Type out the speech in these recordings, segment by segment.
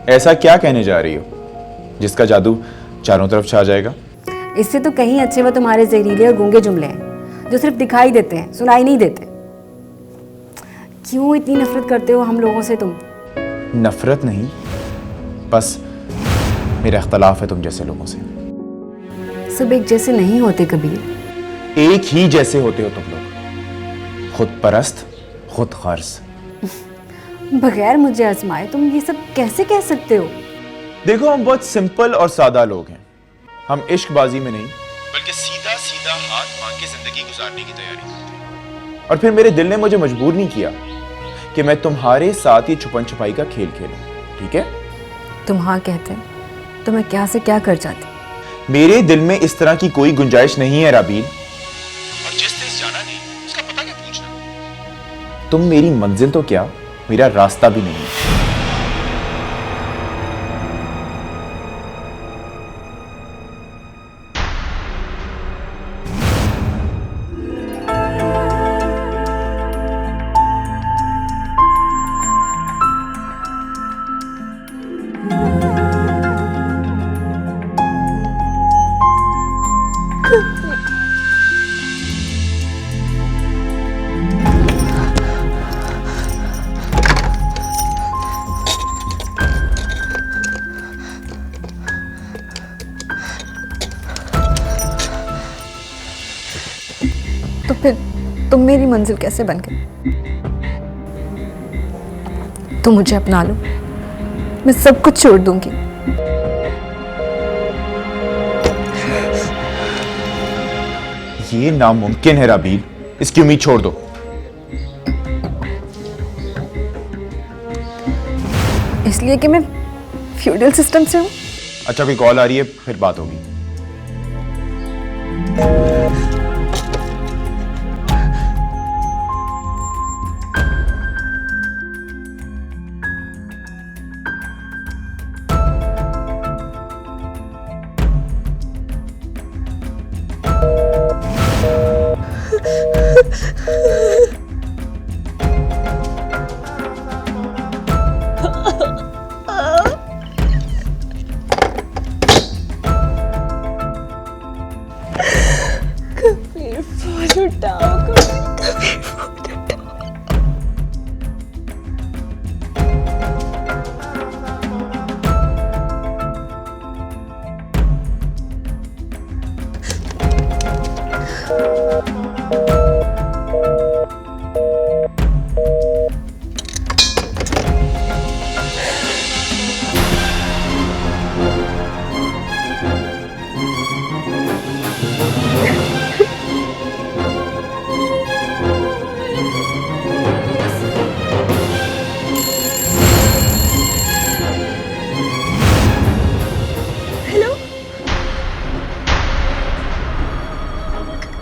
ऐसा क्या कहने जा रही हो जिसका जादू चारों तरफ छा जाएगा? इससे तो कहीं अच्छे वो तुम्हारे जहरीले और गूंगे जुमले हैं जो सिर्फ दिखाई देते हैं, सुनाई नहीं देते। क्यों इतनी नफरत करते हो हम लोगों से तुम? नफरत नहीं, बस मेरा इख्तलाफ है तुम जैसे लोगों से। सब एक जैसे नहीं होते कबीर। एक ही जैसे होते हो तुम लोग, खुद परस्त खुद गर्ज। बगैर मुझे आजमाए तुम ये सब कैसे कह सकते हो? देखो, हम बहुत सिंपल और सादा लोग हैं। हम इश्कबाजी में नहीं बल्कि सीधा सीधा हाथ मांग के जिंदगी गुजारने की तैयारी करते हैं। और फिर मेरे दिल ने मुझे मजबूर नहीं किया कि मैं तुम्हारे साथ ये छुपन छुपाई का खेल खेलूं, ठीक है? तुम हाँ कहते तो मैं क्या से क्या कर जाती। मेरे दिल में इस तरह की कोई गुंजाइश नहीं है राबील। और जिस देश जाना नहीं उसका पता क्या पूछना? तुम मेरी मंजिल तो क्या, मेरा रास्ता भी नहीं है। तो फिर तुम मेरी मंजिल कैसे बन गई? तुम मुझे अपना लो, मैं सब कुछ छोड़ दूंगी। ये नामुमकिन है राबील, इसकी उम्मीद छोड़ दो। इसलिए कि मैं फ्यूडल सिस्टम से हूं। अच्छा, कोई कॉल आ रही है, फिर बात होगी।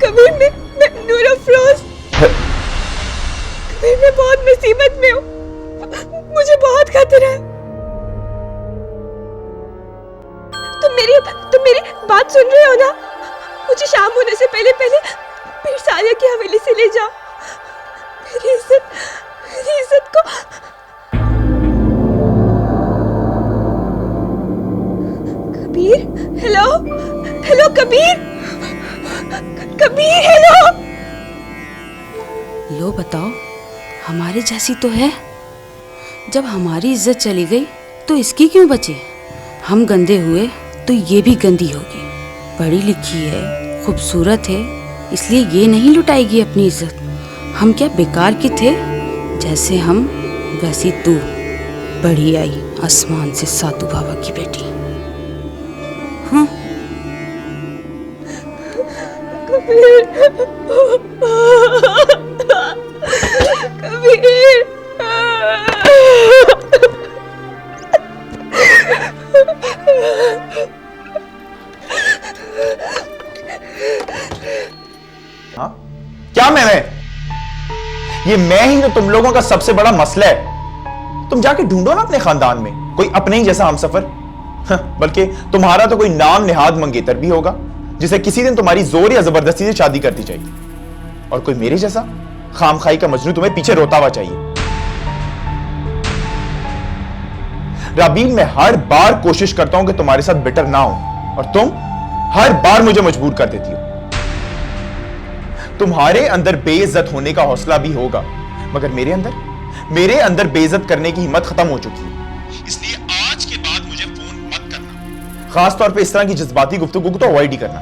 कबीर, मैं नूर अफरोज। कबीर, मैं बहुत मुसीबत में हूँ, मुझे बहुत खतरा है। तुम मेरी बात सुन रहे हो ना? मुझे शाम होने से पहले पहले पीर सादिया की हवेली से ले जाओ। मेरी इज्जत को। Kabir, hello Kabir, Kabir hello. लो बताओ, हमारे जैसी तो है। जब हमारी इज्जत चली गई तो इसकी क्यों बचे? हम गंदे हुए तो ये भी गंदी होगी। पढ़ी लिखी है, खूबसूरत है, इसलिए ये नहीं लुटाएगी अपनी इज्जत। हम क्या बेकार के थे? जैसे हम वैसी तू, बढ़ी आई आसमान से साधु बाबा की बेटी। हाँ, कबीर, हाँ? क्या मैं ये मैं ही तो तुम लोगों का सबसे बड़ा मसला है। तुम जाके ढूंढो ना अपने खानदान में कोई अपने ही जैसा हमसफर। बल्कि तुम्हारा तो कोई नाम निहाद मंगेतर भी होगा जिसे किसी दिन तुम्हारी जोर या जबरदस्ती से शादी कर दी जाएगी, और कोई मेरे जैसा खामखाई का मजनू तुम्हें पीछे रोता हुआ चाहिए। राबील, मैं हर बार कोशिश करता हूं कि तुम्हारे साथ बेटर ना हो, और तुम हर बार मुझे मजबूर कर देती हो। तुम्हारे अंदर बेइज्जत होने का हौसला भी होगा, मगर मेरे अंदर बेइज्जत करने की हिम्मत खत्म हो चुकी है। इसलिए आज के बाद मुझे फोन मत करना, खास तौर पे इस तरह की जज्बाती गुफ्तगू को तो अवॉइड ही करना।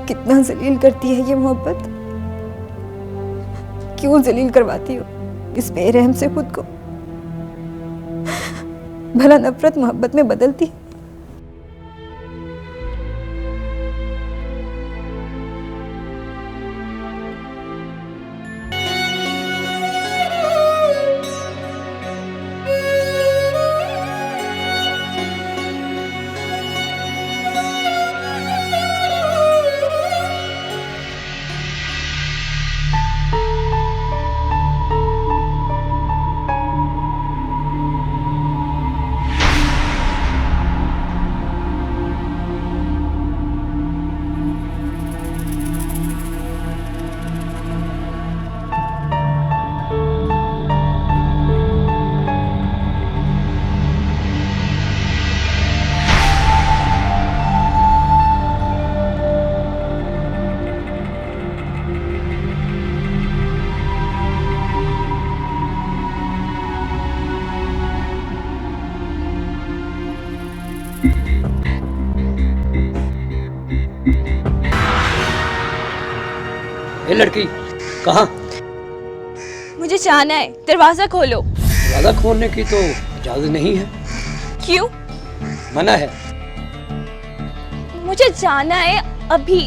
कितना जलील करती है ये मोहब्बत, क्यों जलील करवाती हो इस बेरहम से खुद को। भला नफरत मोहब्बत में बदलती है? ए लड़की, कहाँ? मुझे जाना है, दरवाजा खोलो। दरवाजा खोलने की तो इजाजत नहीं है। क्यों? मना है। मुझे जाना है अभी।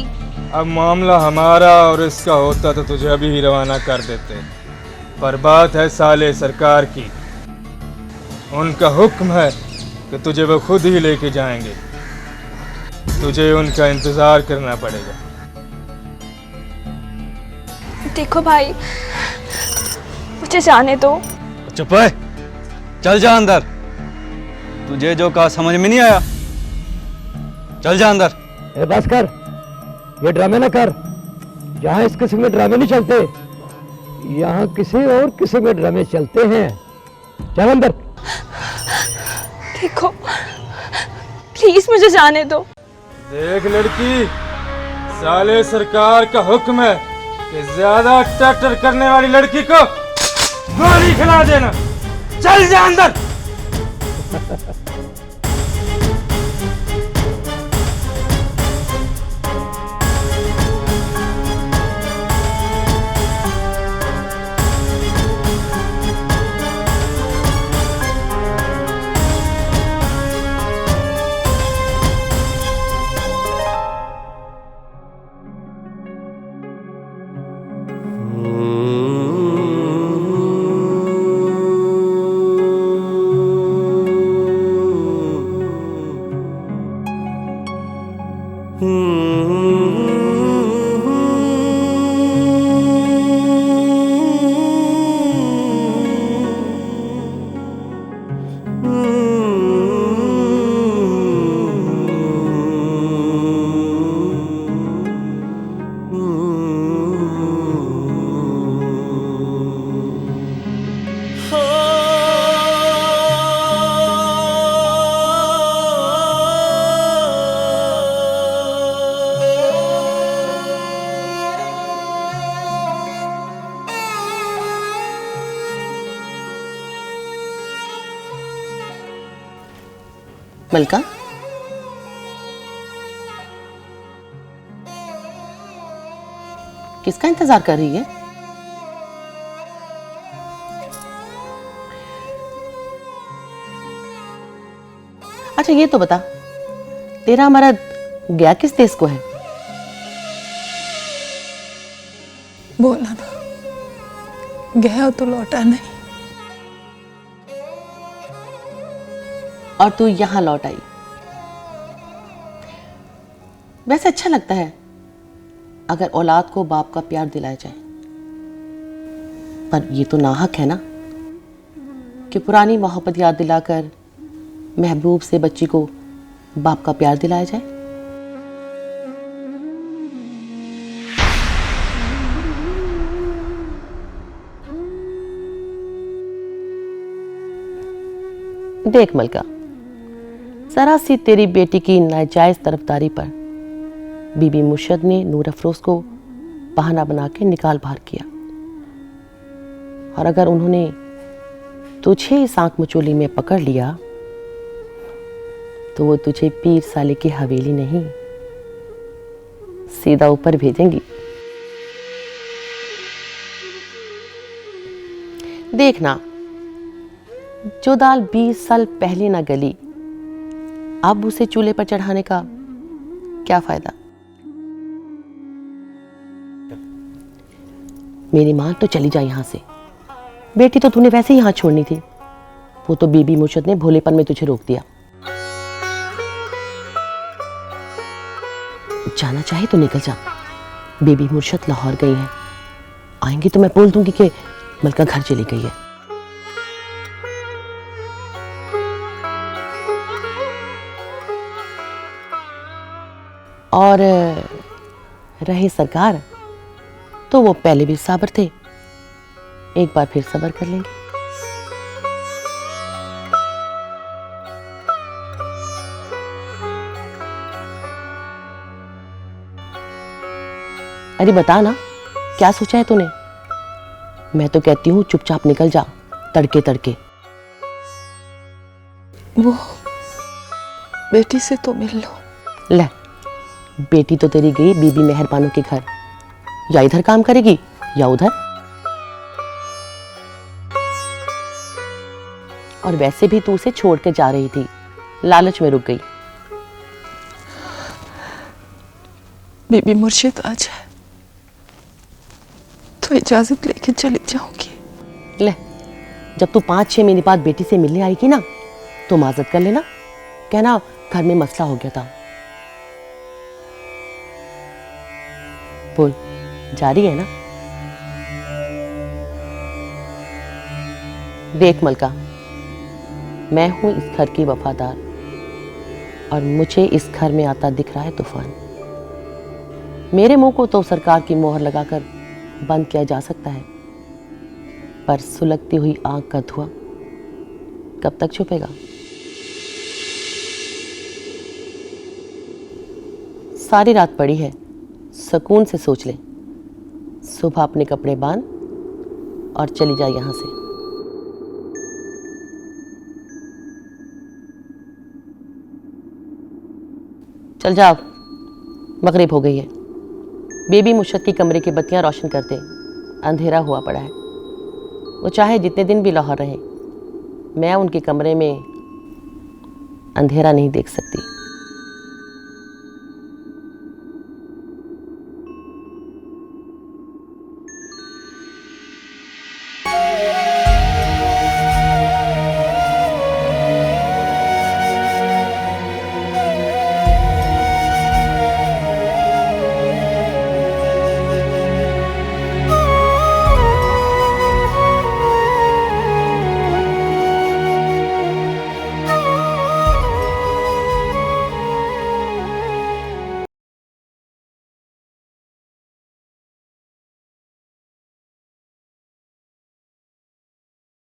अब मामला हमारा और इसका होता तो तुझे अभी ही रवाना कर देते, पर बात है साले सरकार की। उनका हुक्म है कि तुझे वो खुद ही लेके जाएंगे, तुझे उनका इंतजार करना पड़ेगा। देखो भाई, मुझे जाने दो। चुप है, चल जा अंदर। तुझे जो कहा समझ में नहीं आया, चल जा अंदर। ए बस कर, ये ड्रामे ना कर। यहाँ इस किस्म के ड्रामे नहीं चलते, यहाँ किसी और किस्म के ड्रामे चलते हैं। चल अंदर। देखो प्लीज मुझे जाने दो। देख लड़की, साले सरकार का हुक्म है कि ज्यादा टटर करने वाली लड़की को गोली खिला देना। चल जा अंदर। मलका, किसका इंतजार कर रही है? अच्छा ये तो बता, तेरा मर्द गया किस देश को है? बोला ना, गया तो लौटा नहीं। और तू यहां लौट आई। वैसे अच्छा लगता है अगर औलाद को बाप का प्यार दिलाया जाए, पर ये तो नाहक है ना कि पुरानी मोहब्बत याद दिलाकर महबूब से बच्ची को बाप का प्यार दिलाया जाए। देख मलका, जरा सी तेरी बेटी की नाजायज तरफदारी पर बीबी मुर्शद ने नूर अफरोज को बहाना बना के निकाल बाहर किया, और अगर उन्होंने तुझे इस आंख मचोली में पकड़ लिया तो वो तुझे पीर साले की हवेली नहीं, सीधा ऊपर भेजेंगी। देखना, जो दाल 20 साल पहले ना गली, अब उसे चूल्हे पर चढ़ाने का क्या फायदा। मेरी मां तो चली जा यहां से, बेटी तो तूने वैसे ही यहां छोड़नी थी, वो तो बीबी मुर्शद ने भोलेपन में तुझे रोक दिया। जाना चाहे तो निकल जा, बीबी मुर्शद लाहौर गई है, आएंगी तो मैं बोल दूंगी कि मलका घर चली गई है। और रहे सरकार, तो वो पहले भी साबर थे, एक बार फिर सब्र कर लेंगे। अरे बता ना, क्या सोचा है तूने? मैं तो कहती हूँ चुपचाप निकल जा, तड़के तड़के। वो बेटी से तो मिल लो। ले, बेटी तो तेरी गई बीबी मेहरबानों के घर, या इधर काम करेगी या उधर। और वैसे भी तू उसे छोड़ के जा रही थी, लालच में रुक गई। बीबी मुर्शिद आ जाए तो इजाजत लेके चली जाऊंगी। ले, जब तू 5-6 महीने बाद बेटी से मिलने आएगी ना, तो माजत कर लेना, कहना घर में मसला हो गया था। बोल, जारी है ना? देख मलका, मैं हूं इस घर की वफादार, और मुझे इस घर में आता दिख रहा है तूफान। मेरे मुंह को तो सरकार की मोहर लगाकर बंद किया जा सकता है, पर सुलगती हुई आग का धुआं कब तक छुपेगा? सारी रात पड़ी है, सुकून से सोच ले। सुबह अपने कपड़े बांध और चली जा यहां से। चल जाओ, मगरिब हो गई है। बेबी मुर्शद की कमरे की बत्तियां रोशन कर दे, अंधेरा हुआ पड़ा है। वो चाहे जितने दिन भी लाहौर रहे, मैं उनके कमरे में अंधेरा नहीं देख सकती।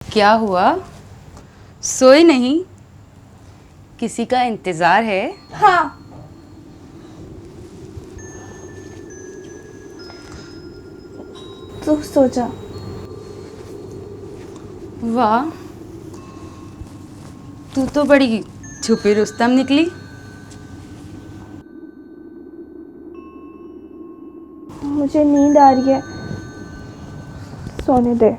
क्या हुआ, सोए नहीं? किसी का इंतजार है? हाँ, तू सो जा। वाह, तू तो बड़ी छुपी रुस्तम निकली। मुझे नींद आ रही है, सोने दे।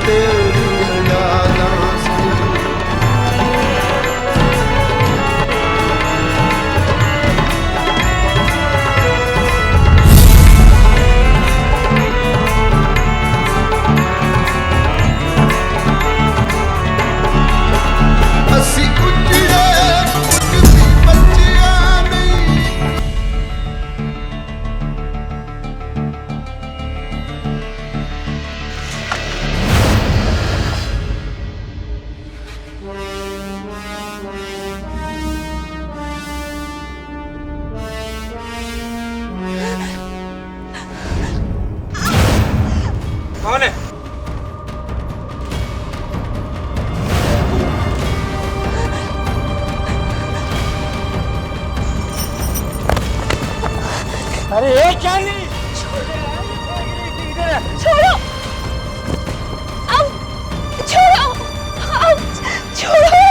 तेरी यादों से। ਅਸੀਂ ਉੱਜੜੇ ਉੱਜਦੀ ਬੱਚਿਆਂ ਨਹੀਂ। कौन है? अरे ये चांदी छोड़ो आओ, छोड़ो आओ, छोड़ो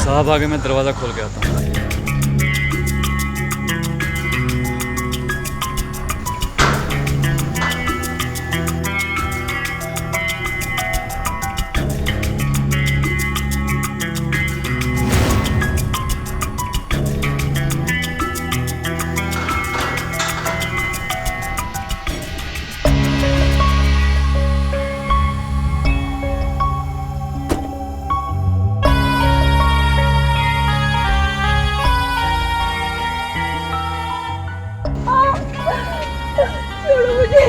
साहब आगे मैं दरवाजा खोल के आता हूँ। छोड़ो मुझे।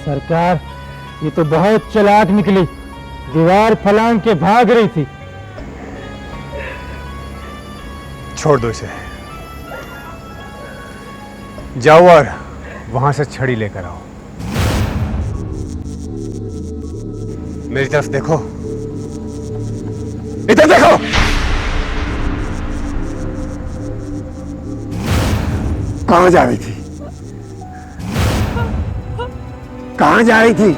सरकार, ये तो बहुत चालाक निकली, दीवार फलांग के भाग रही थी। छोड़ दो इसे, जाओ और वहां से छड़ी लेकर आओ। मेरी तरफ देखो, इधर देखो। कहां जा रही थी? कहां जा रही थी?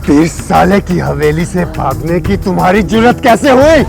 पीर साले की हवेली से भागने की तुम्हारी जुर्रत कैसे हुई?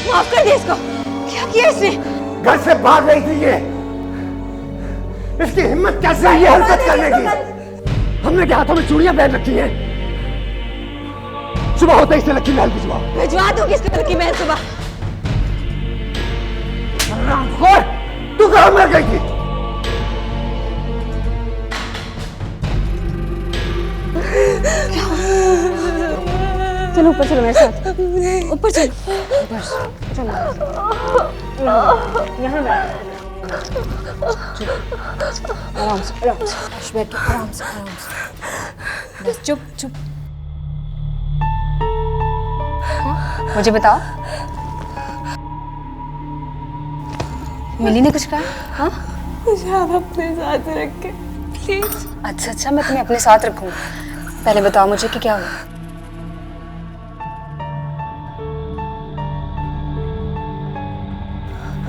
माफ कर दे इसको। क्या किया इसने? घर से भाग रही थी ये। इसकी हिम्मत कैसे है ये हरकत करने की? हमने क्या हाथों में चूड़ियां पहन रखी हैं? सुबह होते ही इसे लकी महल भिजवाओ। भिजवा दूंगी इसको लकी महल सुबह। हरामखोर, तू कहां मर गई थी? चलो ऊपर चलो मेरे साथ, ऊपर चलो, ऊपर चलो, यहाँ बैठ, आराम से, बैठो, आराम से, बस चुप चुप। हाँ? मुझे बताओ, मिली ने कुछ कहा? हाँ? मुझे आप अपने साथ रखें प्लीज। अच्छा अच्छा, मैं तुम्हें अपने साथ रखूंगा। पहले बताओ मुझे कि क्या हुआ।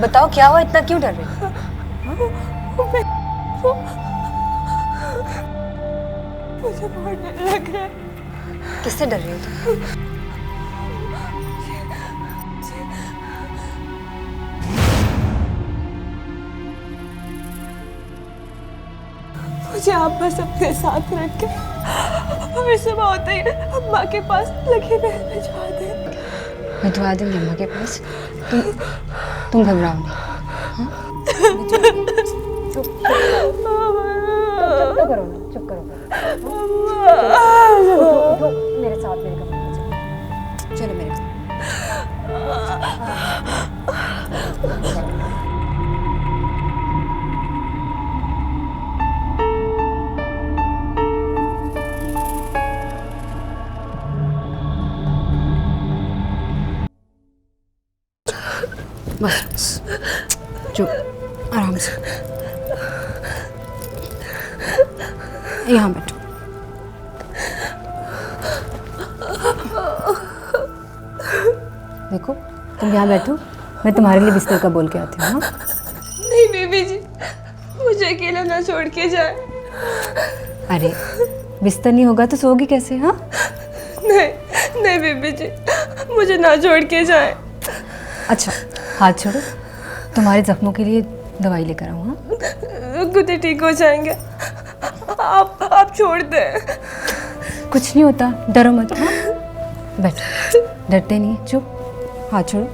बताओ क्या हुआ, इतना क्यों डर रही हो? मुझे बहुत डर लग रहा है। किससे डर रही हो तुम? मुझे आप बस अपने साथ रख के हमें सुबह होते ही अम्मा के पास लगे महल भिजवा दें। भिजवा देंगे अम्मा के पास। तुम घबराओ नहीं। हाँ? चुप करो ना, चुप करो। मेरे साथ मेरे कमरे में चलो। चलो मेरे साथ। बस चुप, आराम से यहाँ बैठो। देखो तुम यहाँ बैठो, मैं तुम्हारे लिए बिस्तर का बोल के आती हूँ। नहीं बीबी जी, मुझे अकेला ना छोड़ के जाए। अरे बिस्तर नहीं होगा तो सोओगी कैसे? हाँ नहीं नहीं बीबी जी, मुझे ना छोड़ के जाए। अच्छा हाथ छोड़ो, तुम्हारे जख्मों के लिए दवाई लेकर आऊँ। हाँ खुद ही ठीक हो जाएंगे, आप छोड़ दें। कुछ नहीं होता, डरो मत। हाँ बैठो, डरते नहीं, चुप, हाथ छोड़ो।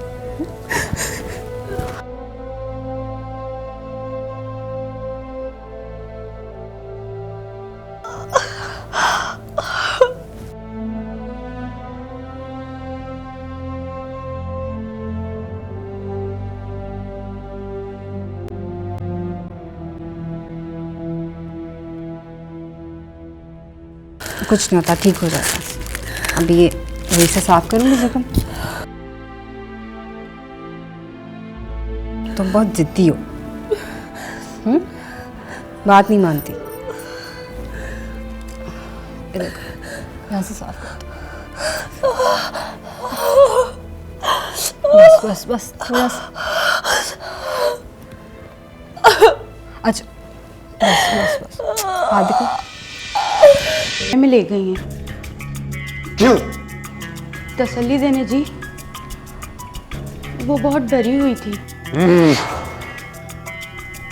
कुछ नहीं होता, ठीक हो जाएगा। अभी ये वही से साफ करूँगी जख्म। तुम बहुत जिद्दी हो, बात नहीं मानती। यहाँ से साफ करती हूँ। बस बस थोड़ा सा। अच्छा बस बस बस, हाथ देखो। में ले गई हैं। क्यों? तसल्ली देने जी, वो बहुत डरी हुई थी।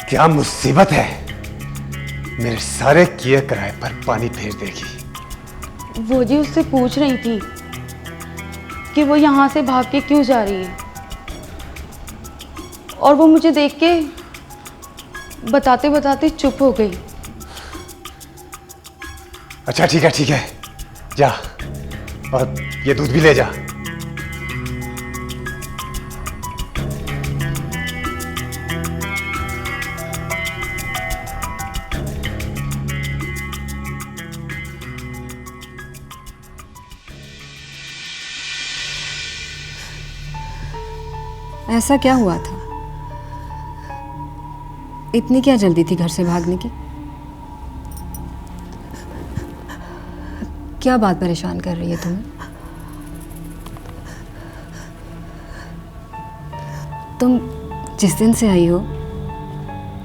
क्या मुसीबत है, मेरे सारे किए कराए पर पानी फेर देगी। वो जी उससे पूछ रही थी कि वो यहाँ से भाग के क्यों जा रही है, और वो मुझे देख के बताते बताते चुप हो गई। अच्छा ठीक है, जा और ये दूध भी ले जा। ऐसा क्या हुआ था? इतनी क्या जल्दी थी घर से भागने की? क्या बात परेशान कर रही है तुम्हें? तुम जिस दिन से आई हो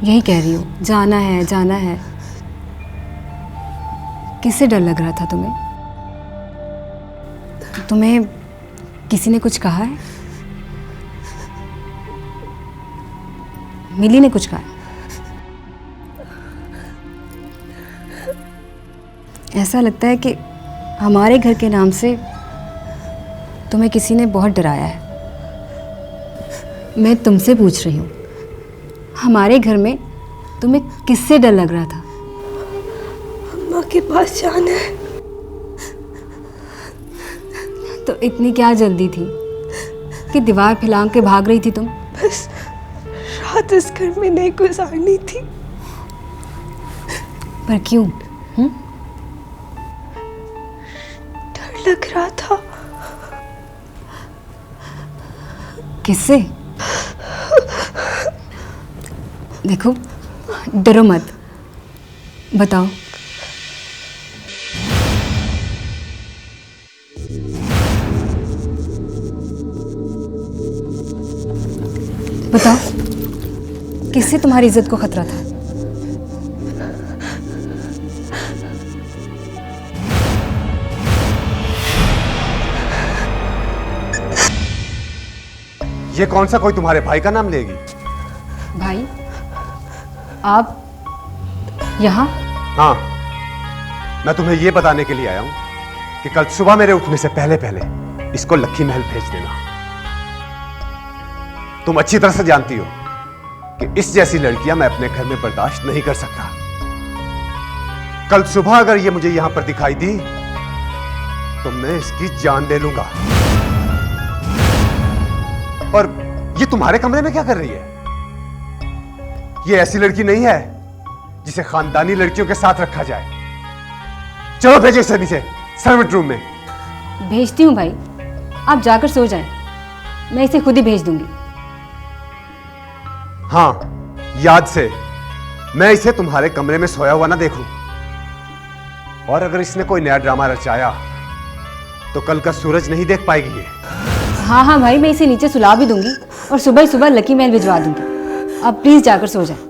यही कह रही हो, जाना है जाना है। किससे डर लग रहा था तुम्हें? तुम्हें किसी ने कुछ कहा है? मिली ने कुछ कहा है? ऐसा लगता है कि हमारे घर के नाम से तुम्हें किसी ने बहुत डराया है। मैं तुमसे पूछ रही हूँ, हमारे घर में तुम्हें किससे डर लग रहा था? अम्मा के पास जाना है। तो इतनी क्या जल्दी थी कि दीवार फैलांग के भाग रही थी तुम? बस रात इस घर में नहीं गुजारनी थी। पर क्यों? डर लग रहा था। किससे? देखो डरो मत, बताओ। बताओ किससे तुम्हारी इज्जत को खतरा था? ये कौन सा कोई तुम्हारे भाई का नाम लेगी? भाई आप यहाँ? हाँ, मैं तुम्हें यह बताने के लिए आया हूं कि कल सुबह मेरे उठने से पहले पहले इसको लक्की महल भेज देना। तुम अच्छी तरह से जानती हो कि इस जैसी लड़कियां मैं अपने घर में बर्दाश्त नहीं कर सकता। कल सुबह अगर ये मुझे यहां पर दिखाई दी तो मैं इसकी जान ले लूंगा। और ये तुम्हारे कमरे में क्या कर रही है? ये ऐसी लड़की नहीं है जिसे खानदानी लड़कियों के साथ रखा जाए। चलो भेजो इसे नीचे सर्वेंट रूम में। भेजती हूँ भाई, आप जाकर सो जाएं। मैं इसे खुद ही भेज दूंगी। हाँ, याद से मैं इसे तुम्हारे कमरे में सोया हुआ ना देखूं। और अगर इसने कोई नया ड्रामा रचाया तो कल का सूरज नहीं देख पाएगी ये। हाँ हाँ भाई, मैं इसे नीचे सुला भी दूंगी और सुबह ही सुबह लकी महल भिजवा दूंगी। अब प्लीज जाकर सो जाए।